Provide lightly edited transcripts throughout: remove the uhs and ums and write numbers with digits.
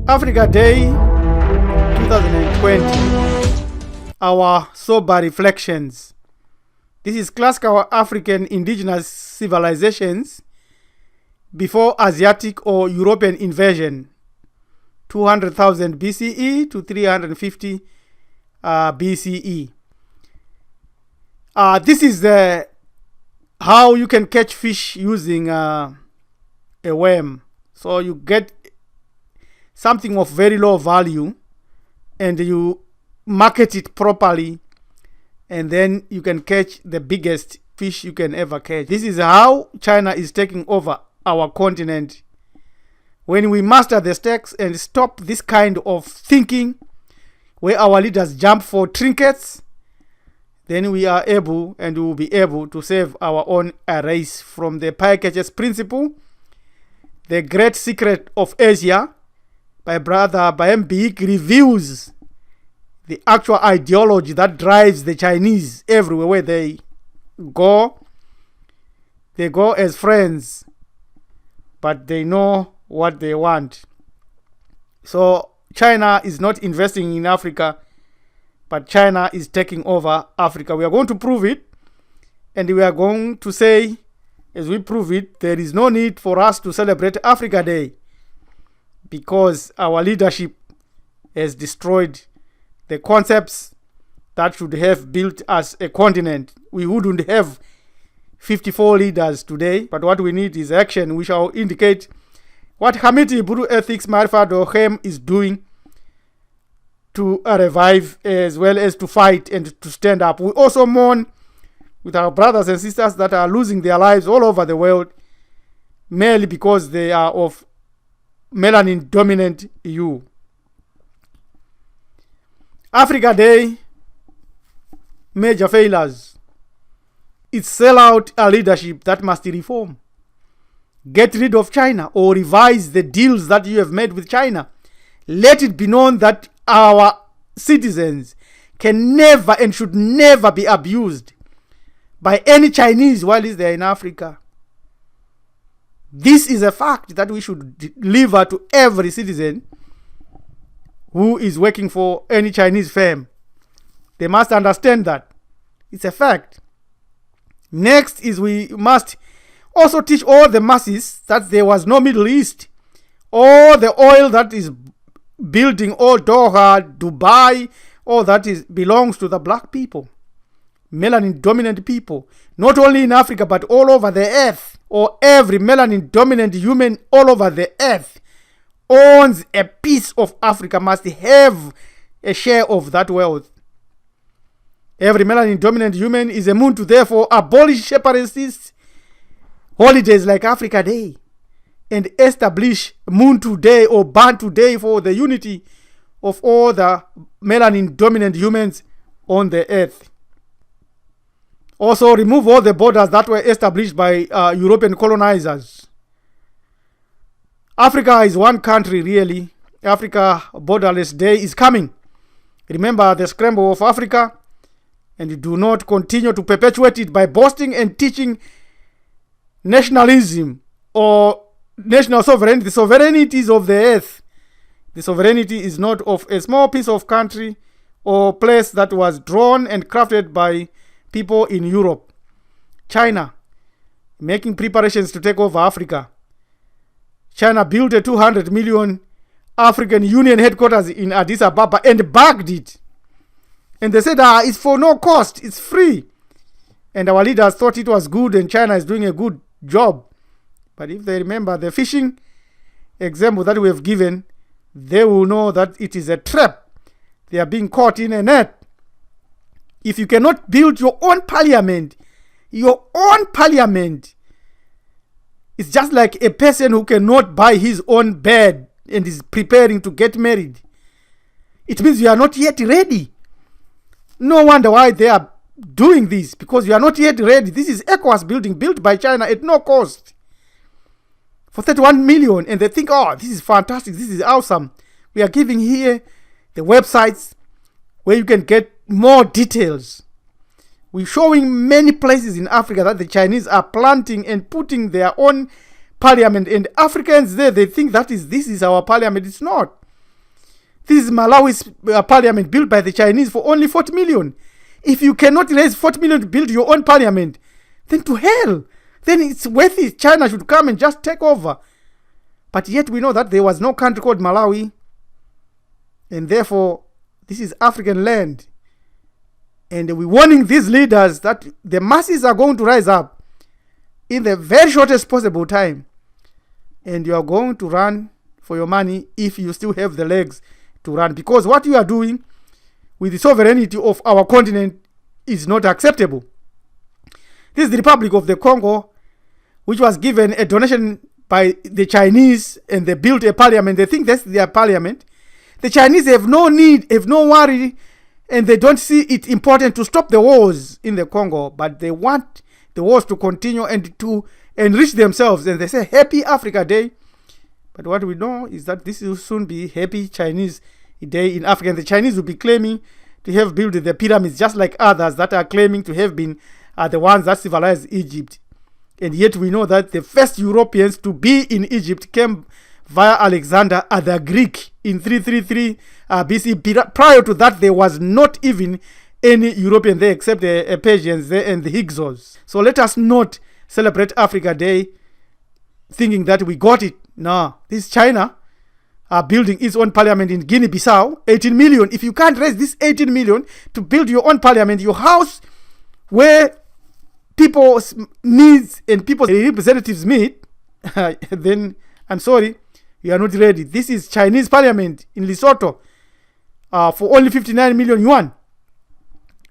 Africa Day 2020. Our sober reflections. This is classical African indigenous civilizations before Asiatic or European invasion, 200,000 BCE to 350 BCE. This is how you can catch fish using a worm. So you get something of very low value and you market it properly, and then you can catch the biggest fish you can ever catch. This is how China is taking over our continent. When we master the stakes and stop this kind of thinking where our leaders jump for trinkets, then we are able and we will be able to save our own race from the pie catchers principle, the great secret of Asia. My brother Bayembik reviews the actual ideology that drives the Chinese everywhere where they go. They go as friends, but they know what they want. So China is not investing in Africa, but China is taking over Africa. We are going to prove it, and we are going to say, as we prove it, there is no need for us to celebrate Africa Day, because our leadership has destroyed the concepts that should have built us a continent. We wouldn't have 54 leaders today, but what we need is action. We shall indicate what Hamiti Buru Ethics Marfa Dohem is doing to revive as well as to fight and to stand up. We also mourn with our brothers and sisters that are losing their lives all over the world, merely because they are of melanin dominant EU. Africa Day, major failures. It's sell out a leadership that must reform. Get rid of China or revise the deals that you have made with China. Let it be known that our citizens can never and should never be abused by any Chinese while they're in Africa. This is a fact that we should deliver to every citizen who is working for any Chinese firm. They must understand that. It's a fact. Next is we must also teach all the masses that there was no Middle East. All the oil that is building, all Doha, Dubai, all that belongs to the black people, melanin dominant people, not only in Africa but all over the earth. Or every melanin dominant human all over the earth owns a piece of Africa, must have a share of that wealth. Every melanin dominant human is a moon to therefore abolish separatist holidays like Africa Day and establish Muntu Day or Bantu Day for the unity of all the melanin dominant humans on the earth. Also remove all the borders that were established by European colonizers. Africa is one country really. Africa Borderless Day is coming. Remember the scramble of Africa, and do not continue to perpetuate it by boasting and teaching nationalism or national sovereignty. The sovereignty is of the earth. The sovereignty is not of a small piece of country or place that was drawn and crafted by people in Europe. China making preparations to take over Africa. China built a 200 million African Union headquarters in Addis Ababa and bagged it. And they said, it's for no cost, it's free. And our leaders thought it was good and China is doing a good job. But if they remember the fishing example that we have given, they will know that it is a trap. They are being caught in a net. If you cannot build your own parliament, it's just like a person who cannot buy his own bed and is preparing to get married. It means you are not yet ready. No wonder why they are doing this, because you are not yet ready. This is ECOWAS building built by China at no cost for 31 million, and they think, this is fantastic, this is awesome. We are giving here the websites where you can get more details. We're showing many places in Africa that the Chinese are planting and putting their own parliament, and Africans there, they think this is our parliament. It's not. This is Malawi's parliament built by the Chinese for only 40 million. If you cannot raise 40 million to build your own parliament, then to hell. Then it's worth it. China should come and just take over. But yet we know that there was no country called Malawi. And therefore, this is African land. And we're warning these leaders that the masses are going to rise up in the very shortest possible time. And you are going to run for your money if you still have the legs to run. Because what you are doing with the sovereignty of our continent is not acceptable. This is the Republic of the Congo, which was given a donation by the Chinese, and they built a parliament. They think that's their parliament. The Chinese have no need, have no worry, and they don't see it important to stop the wars in the Congo, but they want the wars to continue and to enrich themselves. And they say Happy Africa Day. But what we know is that this will soon be Happy Chinese Day in Africa. And the Chinese will be claiming to have built the pyramids, just like others that are claiming to have been the ones that civilized Egypt. And yet we know that the first Europeans to be in Egypt came via Alexander the Greek in 333 BC. Prior to that, there was not even any European there except the Persians there and the Hyksos. So let us not celebrate Africa Day thinking that we got it. No, this is China building its own parliament in Guinea-Bissau. 18 million. If you can't raise this 18 million to build your own parliament, your house where people's needs and people's representatives meet, then I'm sorry, you are not ready. This is Chinese parliament in Lesotho for only 59 million yuan.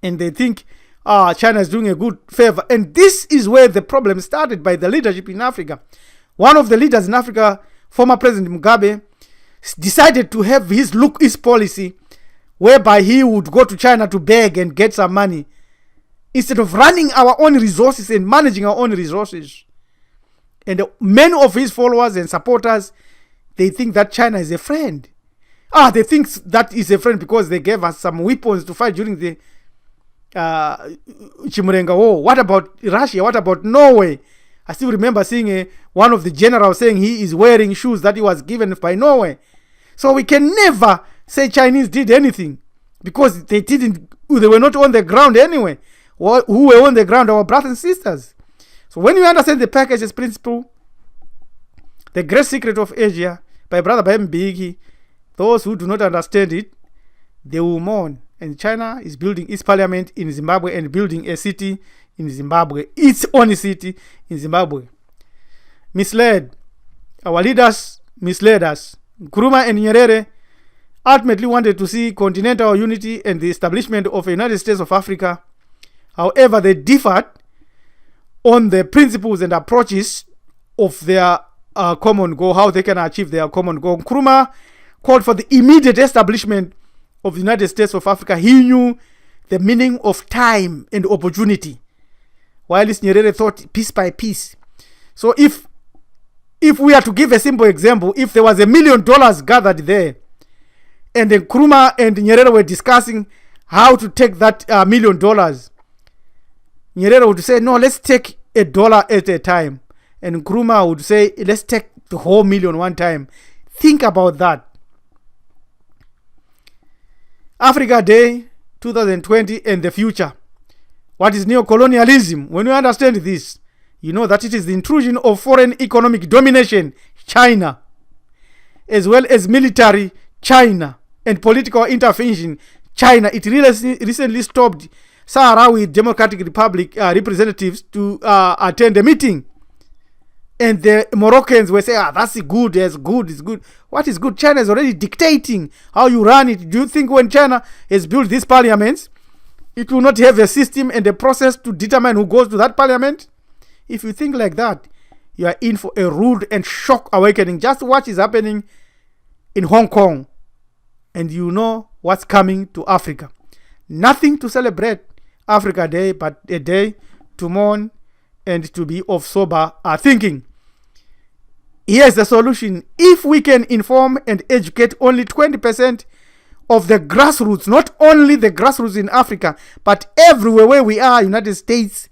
And they think China is doing a good favor. And this is where the problem started by the leadership in Africa. One of the leaders in Africa, former President Mugabe, decided to have his look east policy, whereby he would go to China to beg and get some money, instead of running our own resources and managing our own resources. And many of his followers and supporters, they think that China is a friend. They think that is a friend because they gave us some weapons to fight during the Chimurenga War. What about Russia? What about Norway? I still remember seeing one of the generals saying he is wearing shoes that he was given by Norway. So we can never say Chinese did anything because they were not on the ground anyway. Who were on the ground, our brothers and sisters. So when you understand the packages principle, the great secret of Asia, by Brother Bam Bigi, those who do not understand it, they will mourn. And China is building its parliament in Zimbabwe and building a city in Zimbabwe, its own city in Zimbabwe. Misled. Our leaders misled us. Nkrumah and Nyerere ultimately wanted to see continental unity and the establishment of a United States of Africa. However, they differed on the principles and approaches of their common goal, how they can achieve their common goal. Nkrumah called for the immediate establishment of the United States of Africa. He knew the meaning of time and opportunity, while Nyerere thought piece by piece. So if we are to give a simple example, if there was $1 million gathered there, and then Nkrumah and Nyerere were discussing how to take that $1 million, Nyerere would say, no, let's take $1 at a time. And Nkrumah would say, let's take the whole million one time. Think about that. Africa Day 2020 and the future. What is neocolonialism? When you understand this, you know that it is the intrusion of foreign economic domination, China, as well as military China and political intervention, China. It recently stopped Sahrawi Democratic Republic representatives to attend a meeting. And the Moroccans were saying, that's good, it's good. What is good? China is already dictating how you run it. Do you think when China has built these parliaments, it will not have a system and a process to determine who goes to that parliament? If you think like that, you are in for a rude and shock awakening. Just what is happening in Hong Kong, and you know what's coming to Africa. Nothing to celebrate Africa Day, but a day to mourn and to be of sober thinking. Here's the solution. If we can inform and educate only 20% of the grassroots, not only the grassroots in Africa, but everywhere where we are, United States,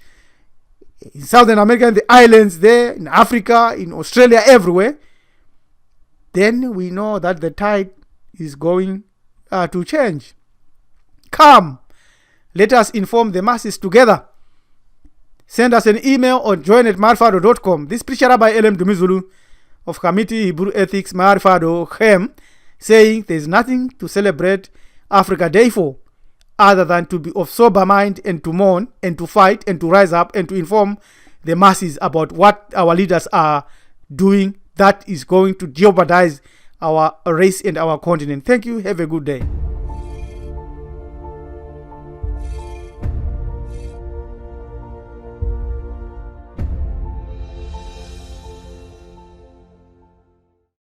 in Southern America, in the islands there, in Africa, in Australia, everywhere, then we know that the tide is going to change. Come, let us inform the masses together. Send us an email or join@marfado.com. This preacher Rabbi Elem Dumizulu of Committee Hebrew Ethics Marfado Chem saying there is nothing to celebrate Africa Day for other than to be of sober mind and to mourn and to fight and to rise up and to inform the masses about what our leaders are doing that is going to jeopardize our race and our continent. Thank you. Have a good day.